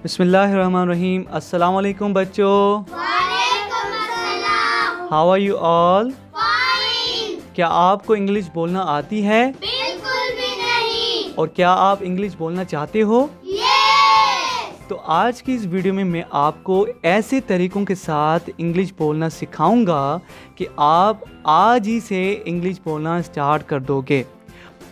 बिस्मिल्लाहिर्रहमानिर्रहीम। अस्सलाम वालेकुम बच्चों। वालेकुम अस्सलाम। How are you all? Fine. क्या आपको इंग्लिश बोलना आती है? बिल्कुल भी नहीं। और क्या आप इंग्लिश बोलना चाहते हो? यस। तो आज की इस वीडियो में मैं आपको ऐसे तरीक़ों के साथ इंग्लिश बोलना सिखाऊंगा कि आप आज ही से इंग्लिश बोलना स्टार्ट कर दोगे।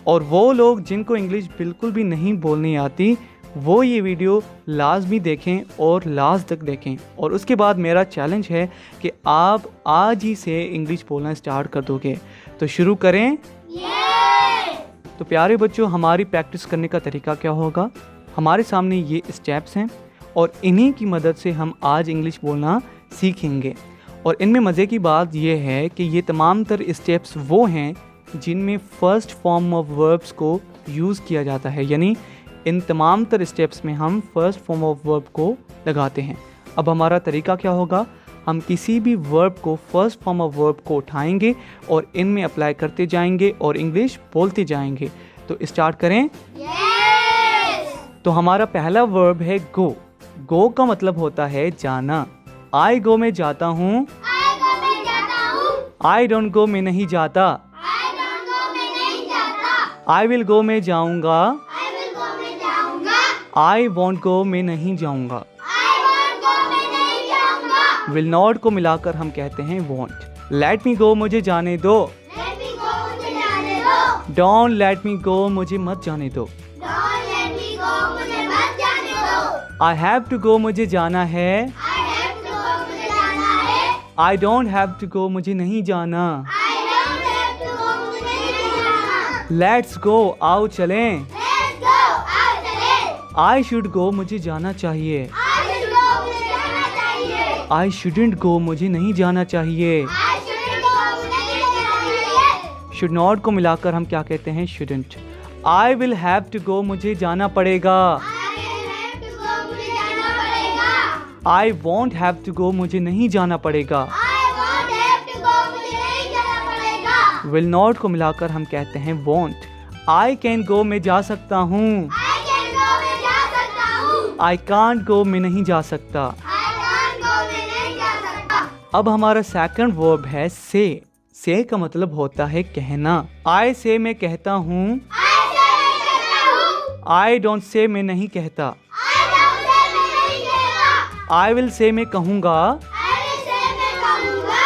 और वो लोग जिनको इंग्लिश बिल्कुल भी नहीं बोलनी आती वो ये वीडियो लाजमी देखें और लास्ट तक देखें। और उसके बाद मेरा चैलेंज है कि आप आज ही से इंग्लिश बोलना स्टार्ट कर दोगे। तो शुरू करें। यस। तो प्यारे बच्चों, हमारी प्रैक्टिस करने का तरीका क्या होगा? हमारे सामने ये स्टेप्स हैं और इन्हीं की मदद से हम आज इंग्लिश बोलना सीखेंगे। और इनमें मज़े की बात यह है कि ये तमाम तर स्टेप्स वो हैं जिनमें फ़र्स्ट फॉर्म ऑफ वर्ब्स को यूज़ किया जाता है, यानी इन तमाम तर स्टेप्स में हम फर्स्ट फॉर्म ऑफ वर्ब को लगाते हैं। अब हमारा तरीका क्या होगा? हम किसी भी वर्ब को फर्स्ट फॉर्म ऑफ वर्ब को उठाएंगे और इनमें अप्लाई करते जाएंगे और इंग्लिश बोलते जाएंगे। तो स्टार्ट करें। यस। तो हमारा पहला वर्ब है गो। गो का मतलब होता है जाना। आई गो में जाता हूँ। आई गो में जाता हूँ। आई डोंट गो में नहीं जाता। आई डोंट गो में नहीं जाता। आई विल गो में जाऊँगा। आई विल गो में जाऊँगा। आई वॉन्ट गो में नहीं जाऊँगा। आई वॉन्ट गो में नहीं जाऊँगा। विल नॉट को मिलाकर हम कहते हैं वॉन्ट। लेट मी गो मुझे जाने दो। लेट मी गो मुझे जाने दो। डोंट लेट मी गो मुझे मत जाने दो। डोंट लेट मी गो मुझे मत जाने दो। आई हैव टू गो मुझे जाना है। आई हैव टू गो मुझे जाना है। I don't have to go मुझे नहीं जाना। I don't have to go मुझे नहीं जाना। लेट्स गो आओ चलें। लेट्स गो आओ चलें। आई शुड गो मुझे जाना चाहिए। आई शुड गो मुझे जाना चाहिए। आई शुडंट गो मुझे नहीं जाना चाहिए। आई शुड गो मुझे नहीं जाना चाहिए। शुड नॉट को मिलाकर हम क्या कहते हैं? Shouldn't. I will have to go मुझे जाना पड़ेगा। I will have to go मुझे जाना पड़ेगा। I won't have to go मुझे नहीं जाना पड़ेगा। I won't have to go मुझे नहीं जाना पड़ेगा। विल नॉट को मिलाकर हम कहते हैं वॉन्ट। आई कैन गो मैं जा सकता हूँ। आई कैन गो मैं जा सकता हूँ। आई कांट गो मैं नहीं जा सकता। आई कांट गो मैं नहीं जा सकता। अब हमारा सेकंड वर्ब है से। से का मतलब होता है कहना। आई से मैं कहता हूँ। आई से मैं कहता हूँ। आई डोंट से मैं नहीं कहता। आई डोंट से मैं नहीं कहता। आई विल से मैं कहूँगा। आई विल से मैं कहूँगा।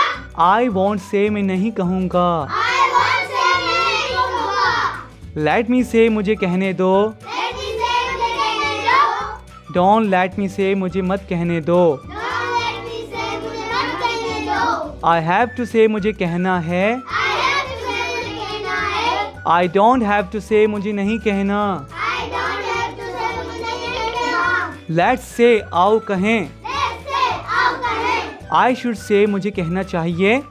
आई वॉन्ट से मैं नहीं कहूँगा। आई वॉन्ट से मैं नहीं कहूँगा। लेट मी से मुझे कहने दो। लेट मी से मुझे कहने दो। डोंट लेट मी से मुझे मत कहने दो। डोंट लेट मी से मुझे मत कहने दो। आई हैव टू से मुझे कहना है। आई हैव टू से मुझे कहना है। आई डोंट हैव टू से मुझे नहीं कहना। आई डोंट हैव टू से मुझे नहीं कहना। लेट्स से आओ कहें। लेट्स से आओ कहें। आई शुड से मुझे कहना चाहिए। आई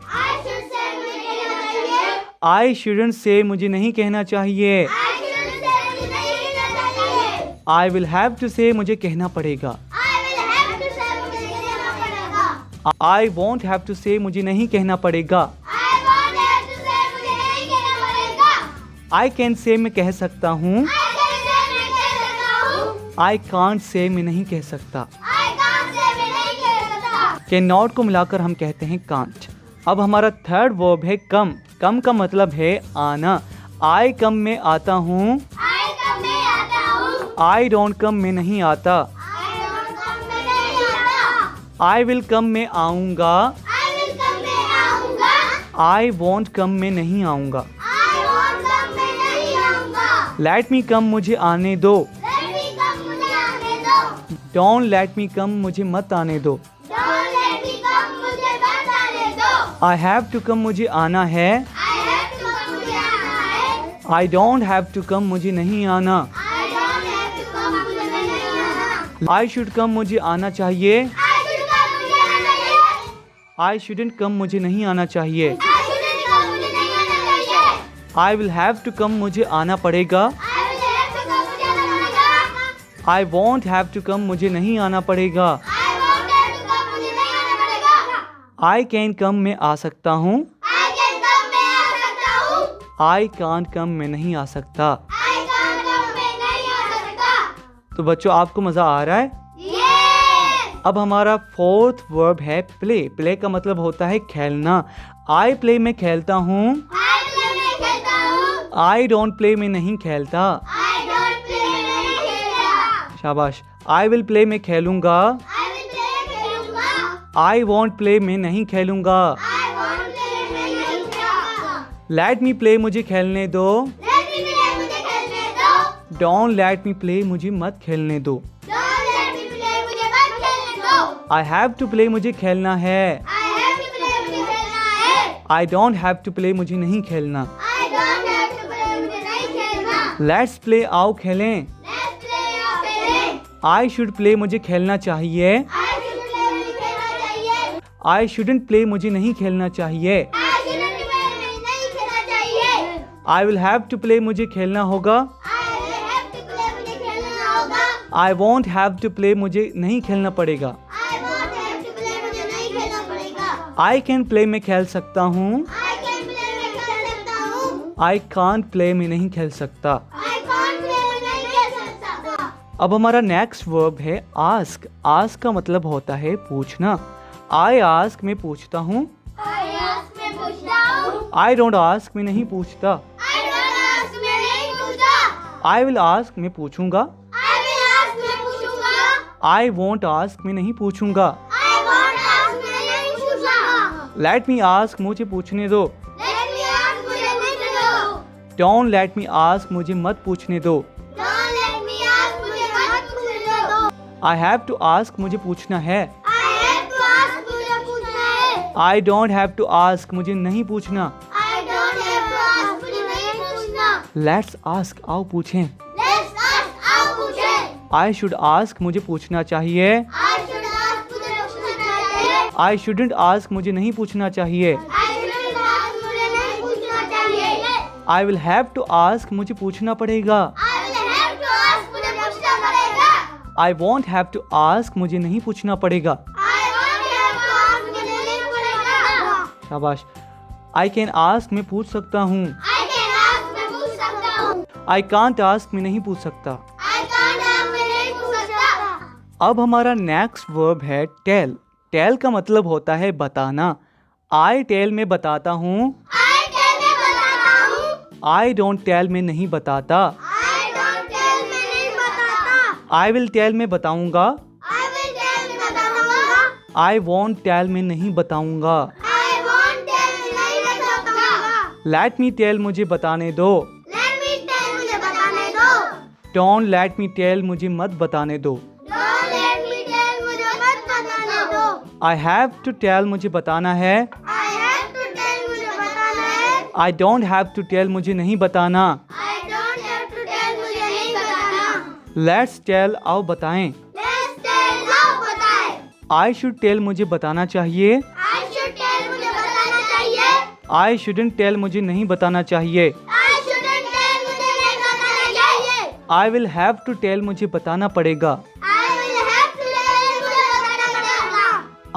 शुड से मुझे कहना चाहिए। आई शुडंट से मुझे नहीं कहना चाहिए। आई शुड से मुझे नहीं कहना चाहिए। आई विल हैव टू से मुझे कहना पड़ेगा। आई विल हैव टू से मुझे कहना पड़ेगा। आई वॉन्ट हैव टू से मुझे नहीं कहना पड़ेगा। आई वॉन्ट हैव टू से मुझे नहीं कहना पड़ेगा। आई कैन से मैं कह सकता हूँ। आई कैन से मैं कह सकता हूँ। आई कांट से मैं नहीं कह सकता। आई कांट से मैं नहीं कह सकता। कैन नॉट को मिलाकर हम कहते हैं कांट। अब हमारा थर्ड वर्ब है कम। कम का मतलब है आना। आई कम में आता हूँ। आई कम में आता हूँ। आई डोंट कम में नहीं आता। आई डोंट कम में नहीं आता। आई विल कम में आऊँगा। आई विल कम में आऊँगा। आई वॉन्ट कम में नहीं आऊँगा। आई वॉन्ट कम में नहीं आऊँगा। लेट मी कम मुझे आने दो। लेट मी कम मुझे आने दो। डोंट लेट मी कम मुझे मत आने दो। डोंट लेट मी कम मुझे मत आने दो। आई हैव टू कम मुझे आना है। आई हैव टू कम मुझे आना है। I don't have to come मुझे नहीं आना। I don't have to come मुझे नहीं आना। आई शुड कम मुझे आना चाहिए। आई शुड कम मुझे आना चाहिए। आई शुडंट कम मुझे नहीं आना चाहिए। आई शुड कम मुझे नहीं आना चाहिए। I will have to come मुझे आना पड़ेगा। I will have to come मुझे आना पड़ेगा। I won't have to come मुझे नहीं आना पड़ेगा। I won't have to come मुझे नहीं आना पड़ेगा। आई कैन कम मैं आ सकता हूँ। आई कैन कम मैं आ सकता हूँ। आई कांट कम मैं नहीं आ सकता। आई कांट कम मैं नहीं आ सकता। तो बच्चों, आपको मज़ा आ रहा है? ये अब हमारा फोर्थ वर्ब है प्ले। प्ले का मतलब होता है खेलना। आई प्ले में खेलता हूँ। I play में खेलता हूँ। आई डोंट प्ले में नहीं खेलता। I don't play में नहीं खेलता। शाबाश। आई विल प्ले में खेलूंगा। I will play में खेलूंगा। आई वॉन्ट प्ले में नहीं खेलूंगा। I won't play में नहीं खेलूंगा। लेट मी प्ले मुझे खेलने दो। Let me play मुझे खेलने दो। डोंट लेट मी प्ले मुझे मत खेलने दो। Don't let me play मुझे मत खेलने दो। आई हैव टू प्ले मुझे खेलना है। I have to play मुझे खेलना है। I don't have to play मुझे नहीं खेलना। I don't have to play मुझे नहीं खेलना। लेट्स प्ले आओ खेलें। Let's play और खेलें। आई शुड प्ले मुझे खेलना चाहिए। I should play मुझे खेलना चाहिए। आई शुडंट प्ले मुझे नहीं खेलना चाहिए। I shouldn't play मुझे नहीं खेलना चाहिए। I will have to play मुझे खेलना होगा। I will have to play मुझे खेलना होगा। I won't have to play मुझे नहीं खेलना पड़ेगा। I won't have to play मुझे नहीं खेलना पड़ेगा। आई कैन प्ले में खेल सकता हूँ। I can play में खेल सकता हूँ। आई कांट प्ले में नहीं खेल सकता। I can't play में नहीं खेल सकता। अब हमारा नेक्स्ट वर्ब है आस्क। आस्क का मतलब होता है पूछना। आई आस्क में पूछता हूँ। I ask में पूछता हूँ। आई डोंट आस्क में नहीं पूछता। I don't ask में नहीं पूछता। आई विल आस्क में पूछूंगा। I will ask में पूछूंगा। आई वॉन्ट आस्क में नहीं पूछूंगा। I won't ask में नहीं पूछूंगा। लेट मी आस्क मुझे पूछने दो। Let me ask मुझे पूछने दो। डोंट लेट मी आस्क मुझे मत पूछने दो। Don't let me ask मुझे मत पूछने दो। आई हैव टू आस्क मुझे पूछना है। I have to ask मुझे पूछना है। I don't have to ask मुझे नहीं पूछना। I don't have to ask मुझे नहीं पूछना। लेट्स आस्क आओ पूछें। Let's ask आओ पूछें। आई शुड आस्क मुझे पूछना चाहिए। I should ask मुझे पूछना चाहिए। आई शुडंट आस्क मुझे नहीं पूछना चाहिए। I shouldn't ask मुझे नहीं पूछना चाहिए। I will have to ask मुझे पूछना पड़ेगा। I will have to ask मुझे पूछना पड़ेगा। I won't have to ask मुझे नहीं पूछना पड़ेगा। I won't have to ask मुझे नहीं पड़ेगा। शाबाश। आई कैन आस्क मैं पूछ सकता हूँ। I can ask मैं पूछ सकता हूँ। आई कांट आस्क मैं नहीं पूछ सकता। I can't ask मैं नहीं पूछ सकता। अब हमारा नेक्स्ट वर्ब है टेल। टेल का मतलब होता है बताना। आई टेल में बताता हूँ। I tell में बताता हूँ। आई डोंट टेल में नहीं बताता। I don't tell में नहीं बताता। आई विल टेल में बताऊंगा। I will tell में बताऊंगा। आई वॉन्ट टेल में नहीं बताऊंगा। I won't tell में नहीं बताऊंगा। लेट मी टेल मुझे बताने दो। Let me tell मुझे बताने दो। डोंट लेट मी टेल मुझे मत बताने दो। Don't let me tell मुझे मत बताने दो। आई हैव टू टेल मुझे बताना है। I have to tell मुझे बताना है। I don't have to tell मुझे नहीं बताना। I don't have to tell मुझे नहीं बताना। लेट्स टेल आओ बताएं। Let's tell आओ बताएं। आई शुड टेल मुझे बताना चाहिए। I should tell मुझे बताना चाहिए। आई शुडंट टेल मुझे नहीं बताना चाहिए। I shouldn't tell मुझे नहीं बताना चाहिए। I will have to tell मुझे बताना पड़ेगा। I will have to tell मुझे बताना पड़ेगा।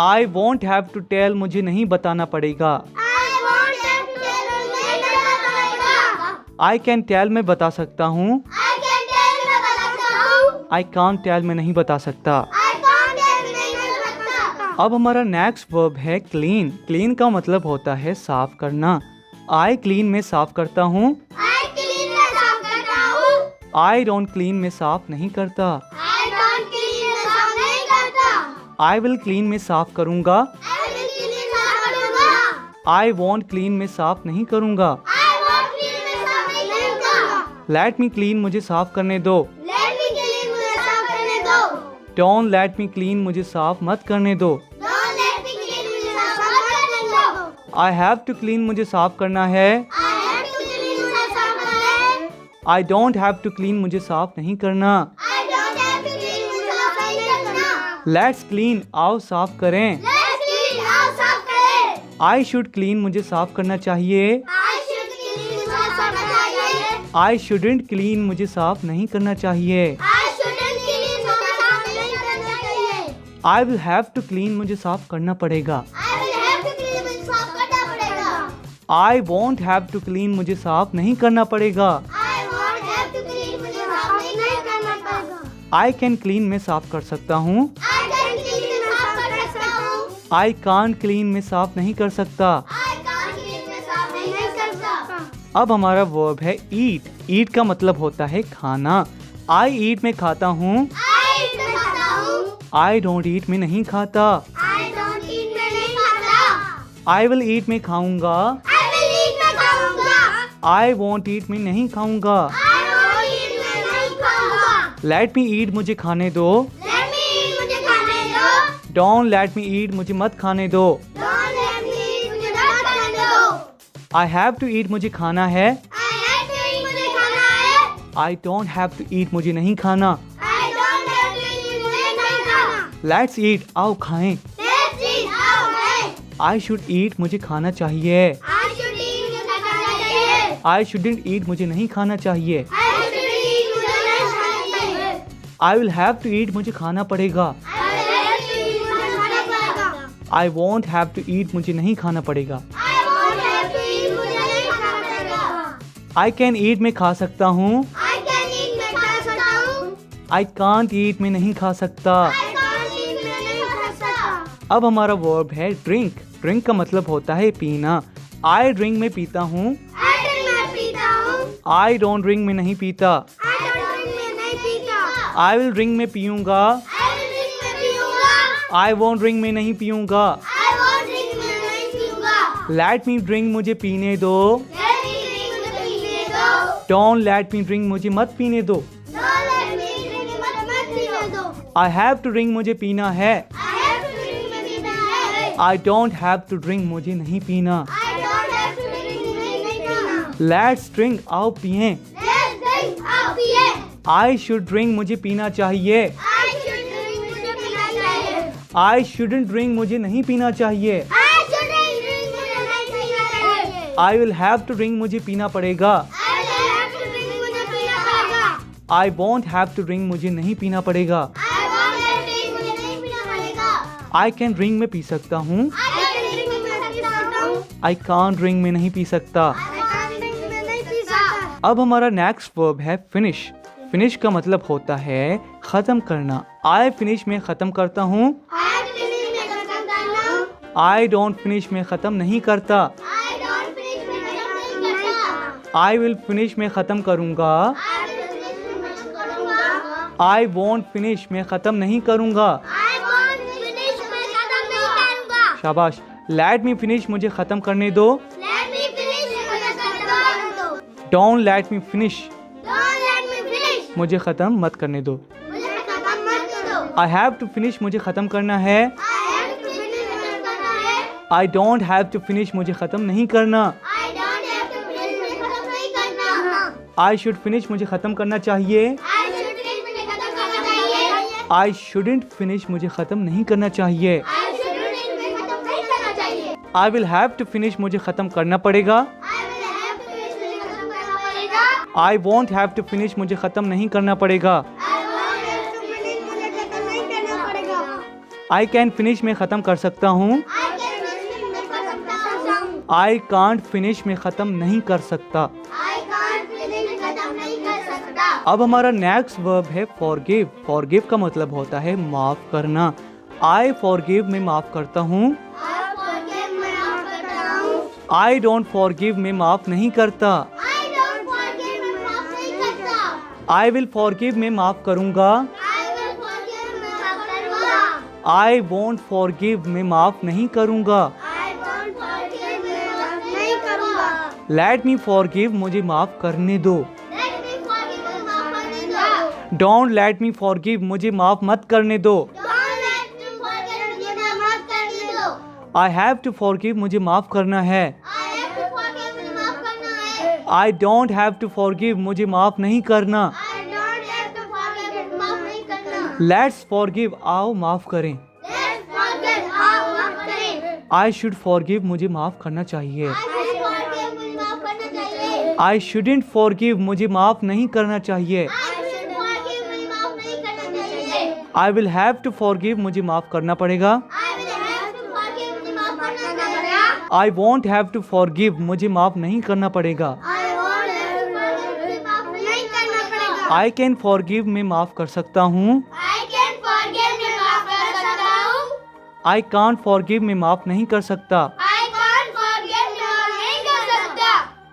I won't have to tell मुझे नहीं बताना पड़ेगा। I won't have to tell मुझे नहीं बताना पड़ेगा। आई कैन टेल मैं बता सकता हूँ। I can tell मैं बता सकता हूँ। आई कांट टेल मैं नहीं बता सकता। I can't tell नहीं बता सकता। अब हमारा नेक्स्ट वर्ब है क्लीन। क्लीन का मतलब होता है साफ करना। आई क्लीन में साफ करता हूँ। I clean में साफ करता हूँ। आई डोंट क्लीन में साफ नहीं करता। I don't clean में साफ नहीं करता। आई विल क्लीन में साफ करूँगा। I will clean साफ करूँगा। आई वॉन्ट क्लीन में साफ नहीं करूँगा। I won't clean में साफ नहीं करूँगा। लेट मी क्लीन मुझे साफ करने दो। Let me clean मुझे साफ करने दो। डोंट लेट मी क्लीन मुझे साफ मत करने दो। Don't let me clean मुझे साफ मत करने दो। आई हैव टू क्लीन मुझे साफ करना है। I have to clean मुझे साफ करना है। I don't have to clean मुझे साफ नहीं करना। I don't have to clean मुझे साफ नहीं करना। लेट्स क्लीन आओ साफ करें। Let's clean आओ साफ करें। आई शुड क्लीन मुझे साफ करना चाहिए। I should clean मुझे साफ करना चाहिए। आई शुडंट क्लीन मुझे साफ नहीं करना चाहिए। I shouldn't clean मुझे साफ नहीं करना चाहिए। I will have to clean मुझे साफ करना पड़ेगा। I will have to clean मुझे साफ करना पड़ेगा। I won't have to clean मुझे साफ नहीं करना पड़ेगा। I won't have to clean मुझे साफ नहीं करना पड़ेगा। आई कैन क्लीन में साफ कर सकता हूँ। I can clean I can't clean में साफ नहीं कर सकता। I can't clean में साफ नहीं कर सकता। अब हमारा वर्ब है ईट। ईट का मतलब होता है खाना। आई ईट में खाता हूँ। I eat में खाता हूँ। आई डोंट ईट में नहीं खाता। I don't eat में नहीं खाता। आई विल ईट में खाऊंगा। I will eat में खाऊंगा। आई वॉन्ट ईट में नहीं खाऊंगा। I won't eat में नहीं खाऊंगा। लेट मी ईट मुझे खाने दो। Let me eat मुझे खाने दो। डोंट लेट मी ईट मुझे मत खाने दो। Don't let me eat मुझे मत खाने दो। आई हैव टू ईट मुझे खाना है। I have to eat मुझे खाना है। I don't have to eat मुझे नहीं खाना। I don't have to eat मुझे नहीं खाना। लेट्स ईट आओ खाएं। Let's eat आओ खाएं। आई शुड ईट मुझे खाना चाहिए। I should eat मुझे खाना चाहिए। आई शुडंट ईट मुझे नहीं खाना चाहिए। I should eat मुझे नहीं खाना चाहिए। I will have to eat मुझे खाना पड़ेगा। I will have to eat मुझे खाना पड़ेगा। I won't have to eat मुझे नहीं खाना पड़ेगा। I won't have to eat मुझे नहीं खाना पड़ेगा। आई कैन ईट में खा सकता हूँ। I can eat में खा सकता हूँ। आई कांट ईट में नहीं खा सकता। I can't eat में नहीं खा सकता। अब हमारा वर्ब है ड्रिंक। ड्रिंक का मतलब होता है पीना। आई ड्रिंक में पीता हूँ। I drink में पीता हूँ। आई डोंट ड्रिंक में नहीं पीता। I don't drink में नहीं पीता। आई विल ड्रिंक में पीऊंगा। I will drink में पीऊंगा। आई वॉन्ट ड्रिंक में नहीं पीऊंगा। I won't drink में नहीं पीऊंगा। लेट मी ड्रिंक मुझे पीने दो। Let me drink मुझे पीने दो। डोंट लेट मी ड्रिंक मुझे मत पीने दो। Don't let me drink मुझे मत पीने दो। आई हैव टू ड्रिंक मुझे पीना है। I have to drink में पीना है। I don't have to drink मुझे नहीं पीना। I don't have to drink मुझे नहीं पीना। लेट्स ड्रिंक आओ पिए। Let's drink आओ पिए। आई शुड ड्रिंक मुझे पीना चाहिए। I should drink मुझे पीना चाहिए। आई शुडंट ड्रिंक मुझे नहीं पीना चाहिए। I shouldn't drink मुझे नहीं पीना चाहिए। I will have to drink मुझे पीना पड़ेगा। I will have to drink मुझे पीना पड़ेगा। I won't have to drink मुझे नहीं पीना पड़ेगा। I won't have to drink मुझे नहीं पीना पड़ेगा। आई कैन ड्रिंक में पी सकता हूँ। I can drink में पी सकता हूँ। आई कांट ड्रिंक में नहीं पी सकता। I can't drink में नहीं पी सकता। अब हमारा नेक्स्ट वर्ब है फिनिश। फिनिश का मतलब होता है खत्म करना। आई फिनिश में खत्म करता हूँ। I finish में खत्म करना। आई डोंट फिनिश में खत्म नहीं करता। I don't finish में खत्म नहीं करता। आई विल फिनिश में खत्म करूँगा। I will finish में खत्म करूँगा। आई वॉन्ट फिनिश में खत्म नहीं करूँगा। I won't finish में खत्म नहीं करूँगा। शाबाश। लेट मी फिनिश मुझे खत्म करने दो। Let me finish मुझे खत्म करने दो। Don't let me finish Don't let me finish मुझे खत्म मत करने दो। मुझे खत्म मत करो। आई हैव टू फिनिश मुझे खत्म करना है। I have to finish खत्म करना है। I don't have to finish मुझे खत्म नहीं करना। I don't have to finish में खत्म नहीं करना। आई शुड फिनिश मुझे खत्म करना चाहिए। I should finish मुझे खत्म करना चाहिए। आई शुडंट फिनिश मुझे खत्म नहीं करना चाहिए। I should finish में खत्म नहीं करना चाहिए। I will have to finish मुझे खत्म करना पड़ेगा। I will have to finish में खत्म करना पड़ेगा। I won't have to finish मुझे खत्म नहीं करना पड़ेगा। I won't have to finish मुझे खत्म नहीं करना पड़ेगा। आई कैन फिनिश में खत्म कर सकता हूँ। I can finish में खत्म कर सकता हूँ। आई कांट फिनिश में खत्म नहीं कर सकता। I can't finish में खत्म नहीं कर सकता। अब हमारा नेक्स्ट वर्ब है फॉरगिव। फॉरगिव का मतलब होता है माफ करना। आई फॉरगिव में माफ करता हूँ। I forgive मैं माफ करता हूँ। आई डोंट फॉरगिव में माफ नहीं करता। I don't forgive मैं माफ नहीं करता। आई विल फॉरगिव में माफ करूँगा। I will forgive मैं माफ करूँगा। आई वोंट फॉरगिव में माफ नहीं करूँगा। I won't forgive मैं माफ नहीं करूँगा। लेट मी फॉरगिव मुझे माफ करने दो। Let me forgive मैं माफ करने दो। डोंट लेट मी फॉरगिव मुझे माफ मत करने दो। Don't let me forgive मुझे माफ करने दो। आई हैव टू फॉरगिव मुझे माफ करना है। I have to forgive मुझे माफ करना है। I don't have to forgive मुझे माफ नहीं करना। I don't have to forgive माफ नहीं करना। लेट्स फॉरगिव आओ माफ करें। Let's forgive आओ माफ करें। आई शुड फॉरगिव मुझे माफ करना चाहिए। I should forgive मुझे माफ करना चाहिए। आई शुडंट फॉरगिव मुझे माफ नहीं करना चाहिए। I should forgive मुझे माफ नहीं करना चाहिए। I will have to forgive मुझे माफ करना पड़ेगा। I will have to forgive मुझे माफ करना पड़ेगा। I won't have to forgive मुझे माफ नहीं करना पड़ेगा। I won't have to forgive मुझे माफ नहीं करना पड़ेगा। आई कैन फॉरगिव में माफ कर सकता हूँ। I can forgive मैं माफ कर सकता हूँ। आई कांट फॉरगिव मैं माफ़ नहीं कर सकता। I can't forget माफ नहीं कर सकता।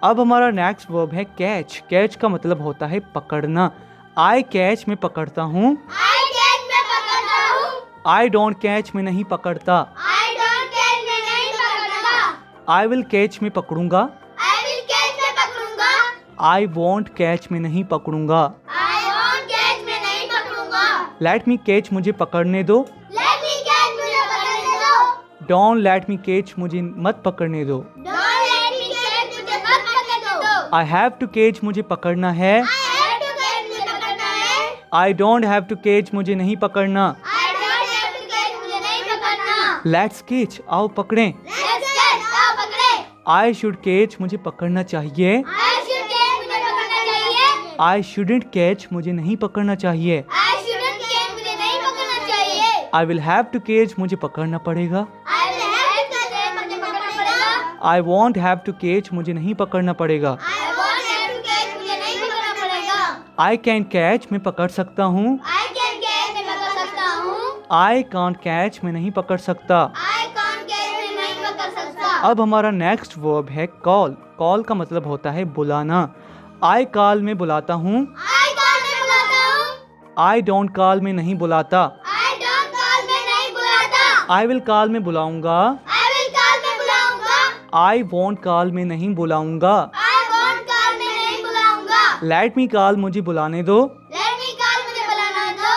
अब हमारा नेक्स्ट वर्ब है कैच। कैच का मतलब होता है पकड़ना। आई कैच मैं पकड़ता हूँ। I catch मैं पकड़ता हूँ। आई डोंट कैच मैं नहीं पकड़ता। I don't catch मैं नहीं पकड़ता। आई विल कैच मैं पकड़ूंगा। I will catch मैं पकड़ूंगा। आई वॉन्ट कैच मैं नहीं पकड़ूंगा। I won't catch मैं नहीं पकड़ूंगा। लेट मी कैच मुझे पकड़ने दो। Let me catch मुझे पकड़ने दो। डोंट लेट मी कैच मुझे मत पकड़ने दो। Don't let me catch मुझे मत पकड़ने दो। आई हैव टू कैच मुझे पकड़ना है। I have to catch मुझे पकड़ना है। I don't have to catch मुझे नहीं पकड़ना। I don't have to catch मुझे नहीं पकड़ना। लेट्स कैच आओ पकड़ें। Let's catch आओ पकड़े। आई शुड कैच मुझे पकड़ना चाहिए। I should catch मुझे पकड़ना चाहिए। आई शुडंट कैच मुझे नहीं पकड़ना चाहिए। I shouldn't catch मुझे नहीं पकड़ना चाहिए। I will have to catch मुझे पकड़ना पड़ेगा। I will have to catch मुझे पकड़ना पड़ेगा। I won't have to catch मुझे नहीं पकड़ना पड़ेगा। I won't have to catch मुझे नहीं पकड़ना पड़ेगा। आई कैन कैच मैं पकड़ सकता हूँ। I can catch मैं पकड़ सकता हूँ। आई कांट कैच मैं नहीं पकड़ सकता। I can't catch मैं नहीं पकड़ सकता। अब हमारा नेक्स्ट वर्ब है कॉल। कॉल का मतलब होता है बुलाना। आई कॉल में बुलाता हूँ। I call मैं बुलाता हूँ। आई डोंट कॉल में नहीं बुलाता। I don't call मैं नहीं बुलाता। आई विल कॉल में बुलाऊंगा। I will call मैं बुलाऊंगा। आई वॉन्ट कॉल में नहीं बुलाऊंगा। I won't call मैं नहीं बुलाऊंगा। लेट मी कॉल मुझे बुलाने दो। Let me call मुझे बुलाना दो।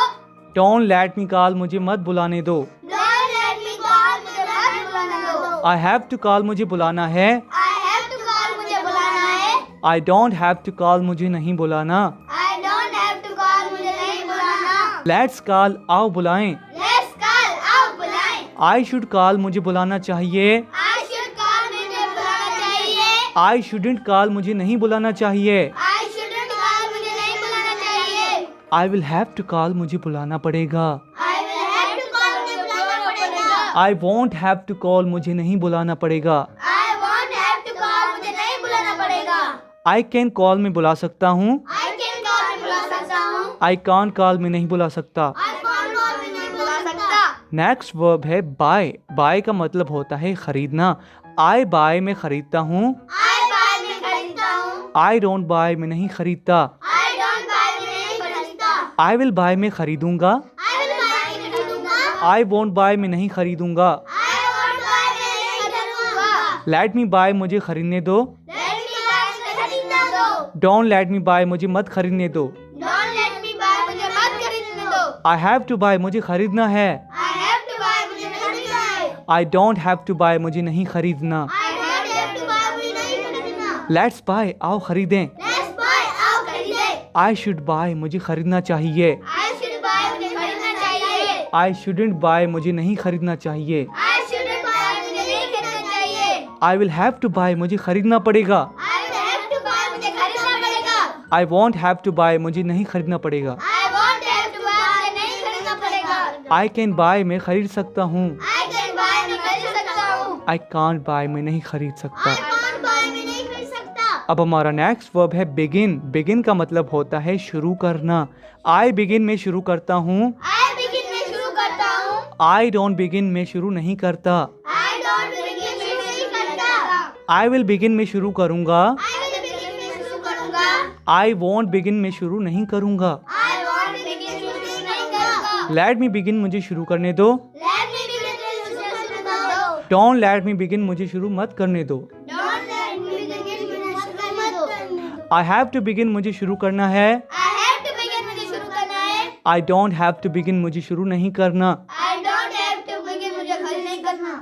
डोंट लेट मी कॉल मुझे मत बुलाने दो। Don't let me call मुझे मत बुलाना दो। आई हैव टू कॉल मुझे बुलाना है। I have to call मुझे बुलाना है। I don't have to call मुझे नहीं बुलाना। I don't have to call मुझे नहीं बुलाना। लेट्स कॉल आओ बुलाएं। Let's call आओ बुलाएं। आई शुड कॉल मुझे बुलाना चाहिए। I should call मुझे बुलाना चाहिए। आई शुडंट कॉल मुझे नहीं बुलाना चाहिए। I shouldn't call मुझे नहीं बुलाना चाहिए। I will have to call मुझे बुलाना पड़ेगा। I will have to call मुझे बुलाना पड़ेगा। I won't have to call मुझे नहीं बुलाना पड़ेगा। I won't have to call मुझे नहीं बुलाना पड़ेगा। आई कैन कॉल में बुला सकता हूँ। I can call में बुला सकता हूँ। आई कांट कॉल में नहीं बुला सकता। I can't call में नहीं बुला सकता। नेक्स्ट वर्ब है बाय। बाय का मतलब होता है खरीदना। आई बाय में खरीदता हूँ। I buy में खरीदता हूँ। आई डोंट बाय में नहीं खरीदता। I don't buy में नहीं खरीदता। आई विल बाय में खरीदूंगा। I will buy में खरीदूंगा। आई वोंट बाय में नहीं खरीदूंगा। I won't buy में नहीं खरीदूंगा। लेट मी बाय मुझे खरीदने दो। Let me buy में खरीदना दो। डोंट लेट मी बाय मुझे मत खरीदने दो। Don't let me buy मुझे मत खरीदने दो। आई हैव टू बाय मुझे खरीदना है। I have to buy मुझे खरीदना है। I don't have to buy मुझे नहीं खरीदना। I don't have to buy मुझे नहीं खरीदना। लेट्स बाय आओ खरीदें। Let's buy आओ खरीदे। आई शुड बाय मुझे खरीदना चाहिए। I should buy मुझे खरीदना चाहिए। आई शुडंट बाय मुझे नहीं खरीदना चाहिए। I shouldn't buy मुझे नहीं खरीदना चाहिए। I will have to buy मुझे खरीदना पड़ेगा। I will have to buy मुझे खरीदना पड़ेगा। I won't have to buy मुझे नहीं खरीदना पड़ेगा। I won't have to buy मुझे नहीं खरीदना पड़ेगा। आई कैन बाय मैं खरीद सकता हूँ। I can buy मैं खरीद सकता हूँ। आई कांट बाय मैं नहीं खरीद I सकता। can't buy मैं नहीं खरीद सकता। अब हमारा नेक्स्ट वर्ब है बिगिन। बिगिन का मतलब होता है शुरू करना। आई बिगिन में शुरू करता हूँ। I begin में शुरू करता हूँ। आई डोंट बिगिन में शुरू नहीं करता। I don't begin में शुरू नहीं करता। आई विल बिगिन में शुरू करूंगा। I will begin में शुरू करूँगा। आई वॉन्ट बिगिन में शुरू नहीं करूंगा। I won't begin शुरू नहीं करूँगा। लेट मी बिगिन मुझे शुरू करने दो। Let me begin में शुरू कर दो। डोंट लेट मी बिगिन मुझे शुरू मत करने दो। Don't let me begin मुझे शुरू मत करने दो। आई हैव टू बिगिन मुझे शुरू करना है। I have to begin मुझे शुरू करना है। I don't have to begin मुझे शुरू नहीं करना। I don't have to begin मुझे खरीद नहीं करना।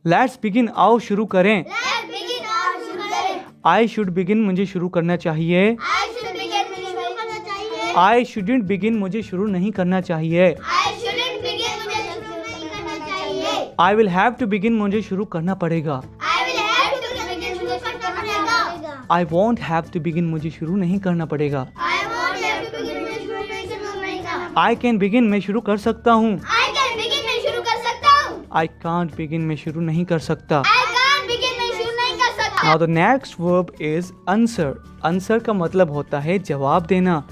लेट्स बिगिन आओ शुरू करें। Let's begin और शुरू करें। आई शुड बिगिन मुझे शुरू करना चाहिए। I should begin मुझे शुरू करना चाहिए। आई शुडंट बिगिन मुझे शुरू नहीं करना चाहिए। I shouldn't begin मुझे शुरू नहीं करना चाहिए। I will have to begin मुझे शुरू करना पड़ेगा। I will have to begin मुझे शुरू करना पड़ेगा। I won't have to begin मुझे शुरू नहीं करना पड़ेगा। I won't have to begin मुझे शुरू नहीं करना पड़ेगा। आई कैन बिगिन मैं शुरू कर सकता हूँ। I can begin मैं शुरू कर सकता हूँ। आई कांट बिगिन मैं शुरू नहीं कर सकता। I can't begin मैं शुरू नहीं कर सकता। Now the next verb is answer. Answer का मतलब होता है जवाब देना।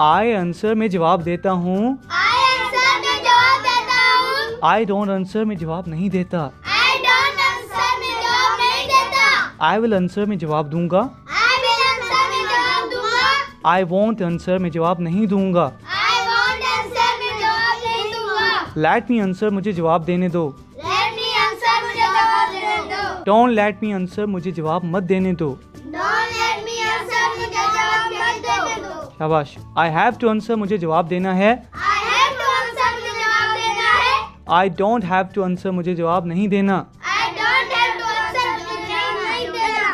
आई आंसर में जवाब देता हूँ। I answer में जवाब देता हूँ। I don't answer में जवाब नहीं देता। I don't answer में जवाब नहीं देता। I will answer में जवाब दूंगा। I will answer में जवाब दूंगा। I won't answer में जवाब नहीं दूंगा। I won't answer में जवाब नहीं दूंगा। Let me answer मुझे जवाब देने दो। Let me answer मुझे जवाब देने दो। Don't let me answer मुझे जवाब मत देने दो। Don't let me answer मुझे जवाब मत देने दो। शाबाश। I have to answer मुझे जवाब देना है। I have to answer मुझे जवाब देना है। I don't have to answer मुझे जवाब नहीं देना। I don't have to answer मुझे जवाब नहीं देना।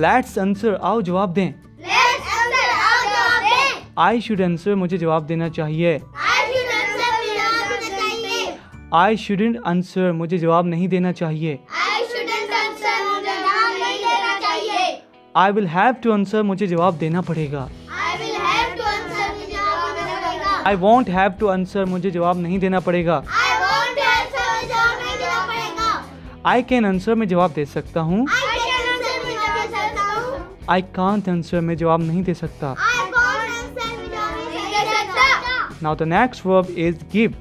Let's answer आओ जवाब दें। Let's answer आओ जवाब दें। I should answer मुझे जवाब देना चाहिए। I should answer मुझे जवाब देना चाहिए। I shouldn't answer मुझे जवाब नहीं देना चाहिए। I shouldn't answer मुझे जवाब नहीं देना चाहिए। I will have to answer मुझे जवाब देना पड़ेगा। I will have to answer मुझे जवाब देना पड़ेगा। I won't have to answer मुझे जवाब नहीं देना पड़ेगा। I won't answer मुझे जवाब नहीं देना पड़ेगा। I can answer में जवाब दे सकता हूँ। I can answer में जवाब दे सकता हूँ। I can't answer में जवाब नहीं दे सकता। I can't answer में जवाब नहीं दे सकता। Now the next verb is give.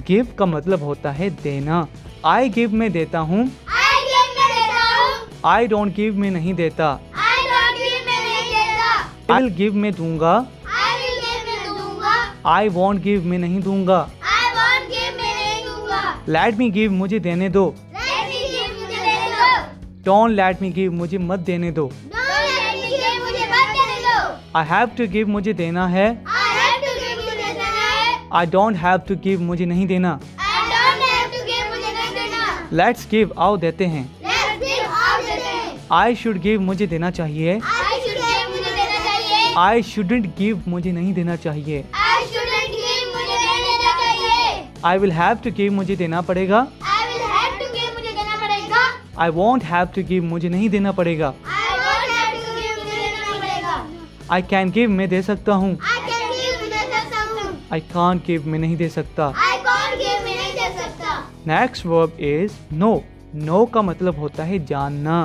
Give का मतलब होता है देना। I give में देता हूँ। I give में देता हूँ। I don't give में नहीं देता। I don't give में नहीं देता। I will give में दूंगा। I will give में दूंगा। I won't give में नहीं दूंगा। I won't give में नहीं दूंगा। Let me give मुझे देने दो। Let me give मुझे देने दो। Don't let me give मुझे मत देने दो। Don't let me give मुझे मत देने दो। I have to give मुझे देना है। I have to give मुझे देना है। I don't have to give मुझे नहीं देना। I don't have to give मुझे नहीं देना। Let's give आओ देते हैं। Let's give out देते हैं। I should give मुझे देना चाहिए। I should give मुझे देना चाहिए। I shouldn't give मुझे नहीं देना चाहिए। I shouldn't give मुझे नहीं देना चाहिए। I will have to give मुझे देना पड़ेगा। I will have to give मुझे देना पड़ेगा। I won't have to give मुझे नहीं देना पड़ेगा। I won't have to give मुझे देना पड़ेगा। I can give मैं दे सकता हूँ। I can give मैं दे सकता हूँ। I can't give मैं नहीं दे सकता। I can't give मैं नहीं दे सकता। Next verb is know. Know का मतलब होता है जानना।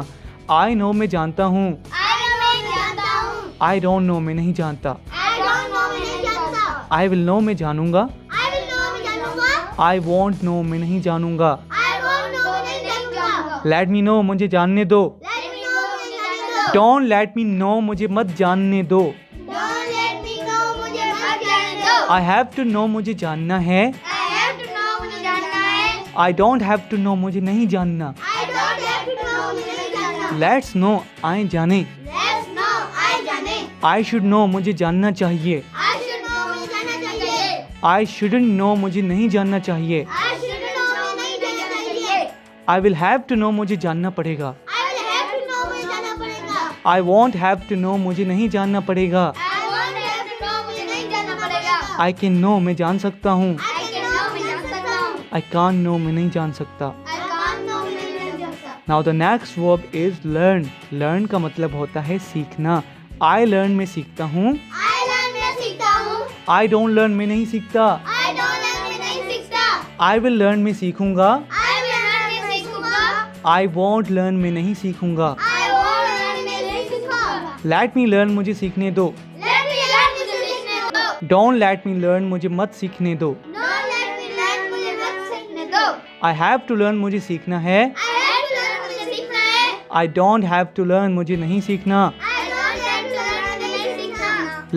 I know मैं जानता हूँ। I know मैं जानता हूँ। I don't know मैं नहीं जानता। I don't know मैं नहीं जानता। I will know मैं जानूंगा। I will know मैं जानूंगा। I won't know मैं नहीं जानूंगा। I won't know मैं नहीं जानूंगा। Let me know मुझे जानने दो। Let me know मुझे जानने दो। Don't let me know मुझे मत जानने दो। Don't let me know मुझे मत जानने दो। I have to know मुझे जानना है। I have to know मुझे जानना है। I don't have to know मुझे नहीं जानना। I don't have to know मुझे नहीं जानना। Let's know आए जाने। Let's know I जाने। I should know मुझे जानना चाहिए। I should know मुझे जानना चाहिए। I shouldn't know मुझे नहीं जानना चाहिए। I should know मुझे नहीं जानना चाहिए। I will have to know मुझे जानना पड़ेगा। I will have to know मुझे जानना पड़ेगा। I won't have to know मुझे नहीं जानना पड़ेगा। I won't have to know मुझे नहीं जानना पड़ेगा। I can know मैं जान सकता हूँ। I can know मैं जान सकता हूँ। I can't know मैं नहीं जान सकता। I can't know मैं नहीं जान सकता। Now the next verb is learn. Learn का मतलब होता है सीखना। I learn में सीखता हूँ। I learn मैं सीखता हूँ। I don't learn में नहीं सीखता। I don't learn मैं नहीं सीखता। I will learn में सीखूंगा। I will learn में सीखूंगा। I won't learn में नहीं सीखूंगा। I won't learn में नहीं सीखूंगा। Let me learn मुझे सीखने दो। Let me learn मुझे सीखने दो। Don't let me learn मुझे मत सीखने दो। Don't let me learn मुझे मत सीखने दो। I have to learn मुझे सीखना है। I have to learn मुझे सीखना है। I don't have to learn मुझे नहीं सीखना। I don't have to learn मुझे नहीं सीखना।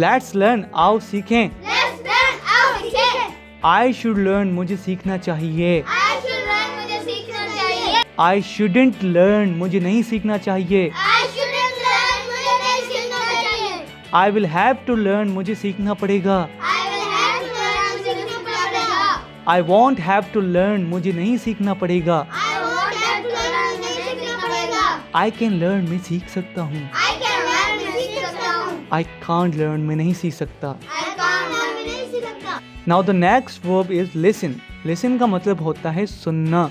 Let's learn आओ सीखें। Let's learn आओ सीखें। I should learn मुझे सीखना चाहिए। I should learn मुझे सीखना चाहिए। I shouldn't learn मुझे नहीं सीखना चाहिए। I shouldn't learn मुझे नहीं सीखना चाहिए। I will have to learn मुझे सीखना पड़ेगा। I will have to learn मुझे सीखना पड़ेगा। I won't have to learn मुझे नहीं सीखना पड़ेगा। I won't have to learn मुझे सीखना पड़ेगा। I can learn मैं सीख सकता हूँ। I can learn मैं सीख सकता हूँ। I can't learn मैं नहीं सीख सकता। I can't learn मैं नहीं सीख सकता। Now the next verb is listen. Listen का मतलब होता है सुनना।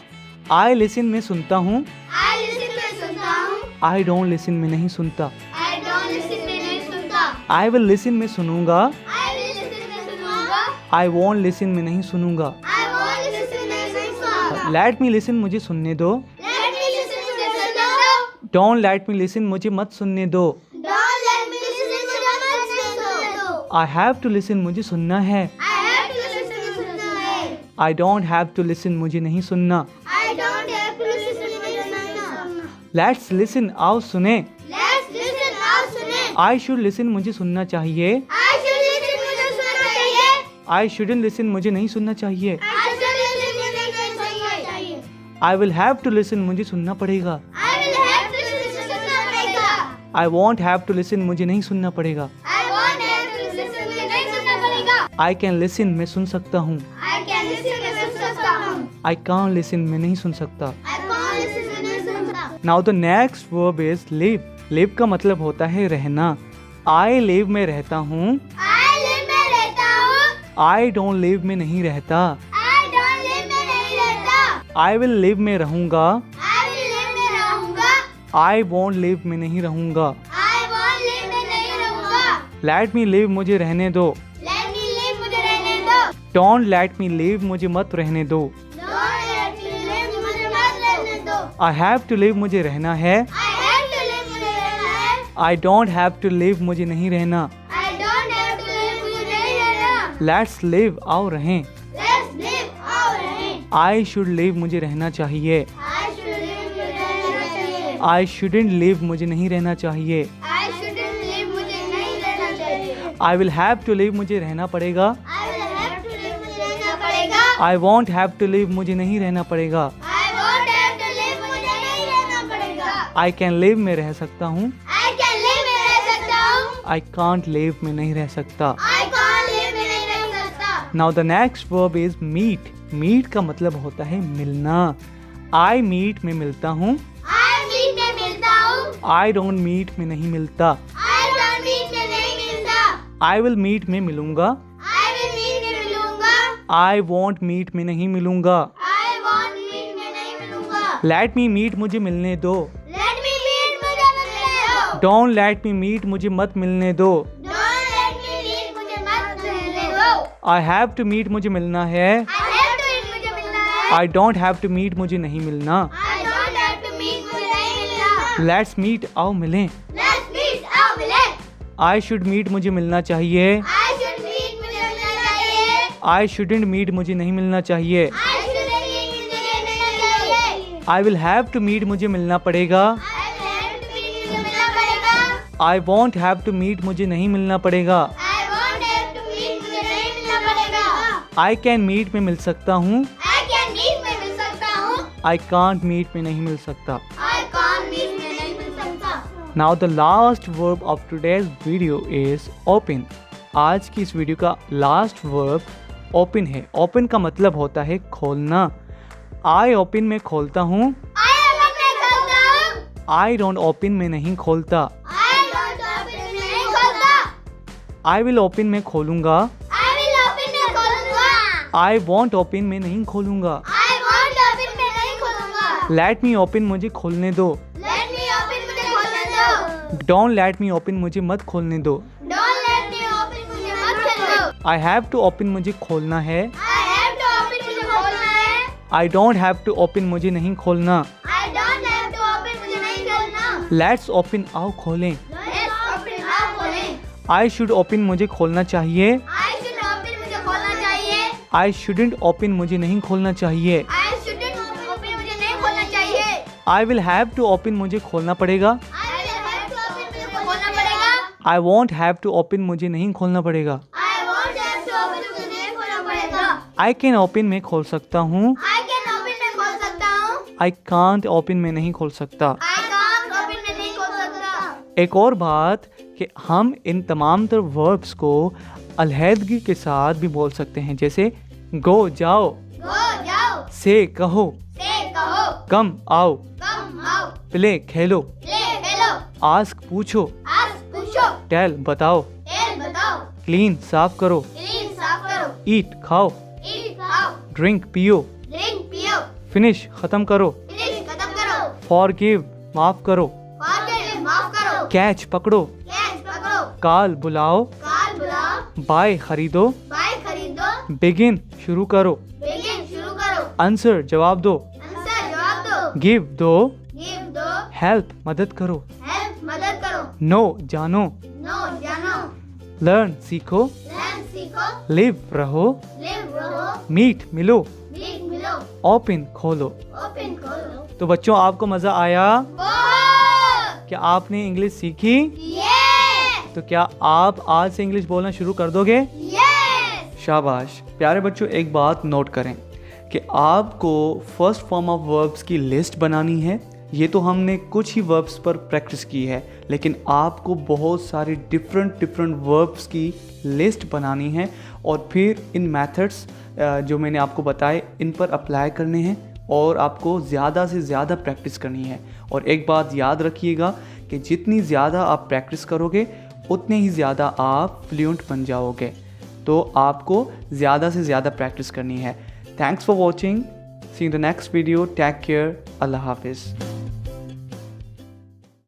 I listen में सुनता हूँ। I listen में सुनता हूँ। I don't listen में नहीं सुनता। I don't listen में नहीं सुनता। I will listen में सुनूंगा। I will listen में सुनूंगा। I won't listen में नहीं सुनूंगा। I won't listen में नहीं सुनूंगा। Let me listen मुझे सुनने दो। Let me listen मुझे सुनने दो। Don't let me listen मुझे मत सुनने दो। Don't let me listen मुझे मत सुनने दो। I have to listen मुझे सुनना है। I have to listen मुझे सुनना है। I don't have to listen, मुझे नहीं सुनना. I don't have to listen, मुझे नहीं सुनना. Let's listen, आओ सुने. Let's listen, आओ सुने. I should listen, मुझे सुनना चाहिए. I should listen, मुझे सुनना चाहिए. I shouldn't listen, मुझे नहीं सुनना चाहिए. I should listen, मुझे नहीं सुनना चाहिए. I will have to listen, मुझे सुनना पड़ेगा. I will have to listen, सुनना पड़ेगा. I won't have to listen, मुझे नहीं सुनना पड़ेगा. I won't have to listen, मुझे नहीं सुनना पड़ेगा. I can listen, मैं सुन सकता हूँ. I can listen, मैं सुन सकता हूँ. I can't listen, मैं नहीं सुन सकता. I can't listen, मैं नहीं सुनता. Now the next verb is live. Live का मतलब होता है रहना. I live में रहता हूँ. I live में रहता हूँ. I don't live में नहीं रहता. I don't live में नहीं रहता. I will live में रहूँगा. I will live में रहूँगा. I won't live में नहीं रहूँगा. I won't live में नहीं रहूँगा. Let me live, मुझे रहने दो. Let me live, मुझे रहने दो. Don't let me live, मुझे मत रहने दो. Don't let me live, मुझे मत रहने दो. I have to live, मुझे रहना है. I have to live, मुझे रहना है. I don't have to live, मुझे नहीं रहना. I don't have to live, मुझे नहीं रहना. Let's live, आओ रहें. Let's live, आओ रहें. I should live, मुझे रहना चाहिए. I should live, मुझे रहना चाहिए. I shouldn't live, मुझे नहीं रहना चाहिए. I shouldn't live, मुझे नहीं रहना चाहिए. I will have to live, मुझे रहना पड़ेगा. I will have to live, मुझे रहना पड़ेगा. I won't have to live, मुझे नहीं रहना पड़ेगा. I won't have to live, मुझे नहीं रहना पड़ेगा. I can live में रह सकता हूँ. I can live में रह सकता हूँ. I can't live में नहीं रह सकता. I can't live में नहीं रह सकता. Now the next verb is meet. Meet का मतलब होता है मिलना. I meet में मिलता हूँ. I meet में मिलता हूँ. I don't meet में नहीं मिलता. I don't meet में नहीं मिलता. I will meet में मिलूंगा. I will meet में मिलूंगा. I won't meet में नहीं मिलूंगा. I won't meet में नहीं मिलूंगा. Let me meet, मुझे मिलने दो. Let me meet, मुझे मिलने दो. Don't let me meet, मुझे मत मिलने दो. Don't let me meet, मुझे मत मिलने दो. I have to meet, मुझे मिलना है. I have to meet, मुझे मिलना है. I don't have to meet, मुझे नहीं मिलना. I don't have to meet, मुझे नहीं मिलना. Let's meet, आओ मिलें. Let's meet, आओ मिले. I should meet, मुझे मिलना चाहिए. I should meet, मुझे मिलना चाहिए. I shouldn't meet, मुझे नहीं मिलना चाहिए. I shouldn't meet, मुझे मिलना चाहिए. I will have to meet, मुझे मिलना पड़ेगा. I will have to meet, मुझे मिलना पड़ेगा. I won't have to meet, मुझे नहीं मिलना पड़ेगा. I won't have to meet, मुझे नहीं मिलना पड़ेगा. I can meet में मिल सकता हूँ. I can meet में मिल सकता हूँ. I can't meet में नहीं मिल सकता. I can't meet में नहीं मिल सकता. Now the last verb of today's video is open. आज की इस वीडियो का लास्ट वर्ब ओपन है. ओपन का मतलब होता है खोलना. I open में खोलता हूँ. I open में खोलता हूँ. I don't open में नहीं खोलता. I don't open में नहीं खोलता. I will open में खोलूंगा. I will open में खोलूंगा. I won't open में नहीं खोलूंगा. I won't open में नहीं खोलूंगा. Let me open, मुझे खोलने दो. Let me open, मुझे खोलने दो. Don't let me open, मुझे मत खोलने दो. Don't let me open, मुझे मत खोलो. I have to open, मुझे खोलना है. I have to open, मुझे खोलना है. I don't have to open, मुझे नहीं खोलना. I don't have to open, मुझे नहीं खोलना. Let's open, आओ खोलें. Let's open, आओ खोलें. I should open, मुझे खोलना चाहिए. I should open, मुझे खोलना चाहिए. I shouldn't open, मुझे नहीं खोलना चाहिए. I shouldn't open, मुझे नहीं खोलना चाहिए. I will have to open, मुझे खोलना पड़ेगा. I will have to open, मुझे खोलना पड़ेगा. I won't have to open, मुझे नहीं खोलना पड़ेगा. I won't have to open, मुझे नहीं खोलना पड़ेगा. I can open में खोल सकता हूँ. I can open में खोल सकता हूँ. I can't open में नहीं खोल सकता. I can't open में नहीं खोल सकता. एक और बात कि हम इन तमाम तर वर्ब्स को अलहदगी के साथ भी बोल सकते हैं. जैसे गो जाओ, Go, जाओ. से कहो, Say, कहो. कम आओ, Come, आओ. प्ले खेलो, Play, खेलो. आस्क पूछो, Ask, पूछो. टेल बताओ, Tell, बताओ. क्लीन साफ करो, Clean, साफ करो. ईट खाओ, Eat, खाओ. ड्रिंक पियो, Drink, पियो. फिनिश खत्म करो, Finish, खत्म करो. फॉरगिव माफ करो, Forgive, माफ करो. कैच पकड़ो, Catch, पकड़ो. कॉल बुलाओ, Call, बुलाओ. बाय खरीदो, Buy, खरीदो. बिगिन शुरू करो, Begin, शुरू करो. आंसर जवाब दो, Answer, जवाब दो. गिव दो, Give, दो. हेल्प मदद करो, Help, मदद करो. नो जानो, No, जानो. लर्न सीखो, Learn, सीखो. लिव रहो, Live, रहो. मीट मिलो, मीट मिलो, ओपन खोलो। ओपन खोलो। तो बच्चों आपको मज़ा आया? बहुत। क्या आपने इंग्लिश सीखी? यस। तो क्या आप आज से इंग्लिश बोलना शुरू कर दोगे? यस। शाबाश। प्यारे बच्चों एक बात नोट करें कि आपको फर्स्ट फॉर्म ऑफ वर्ब्स की लिस्ट बनानी है। ये तो हमने कुछ ही वर्ब्स पर प्रैक्टिस की है, लेकिन आपको बहुत सारी डिफरेंट वर्ब्स की लिस्ट बनानी है और फिर इन मेथड्स जो मैंने आपको बताए इन पर अप्लाई करने हैं और आपको ज़्यादा से ज़्यादा प्रैक्टिस करनी है। और एक बात याद रखिएगा कि जितनी ज़्यादा आप प्रैक्टिस करोगे उतने ही ज़्यादा आप फ्लुएंट बन जाओगे। तो आपको ज़्यादा से ज़्यादा प्रैक्टिस करनी है। Thanks for watching. See you in the next video. Take care. अल्लाह हाफिज़।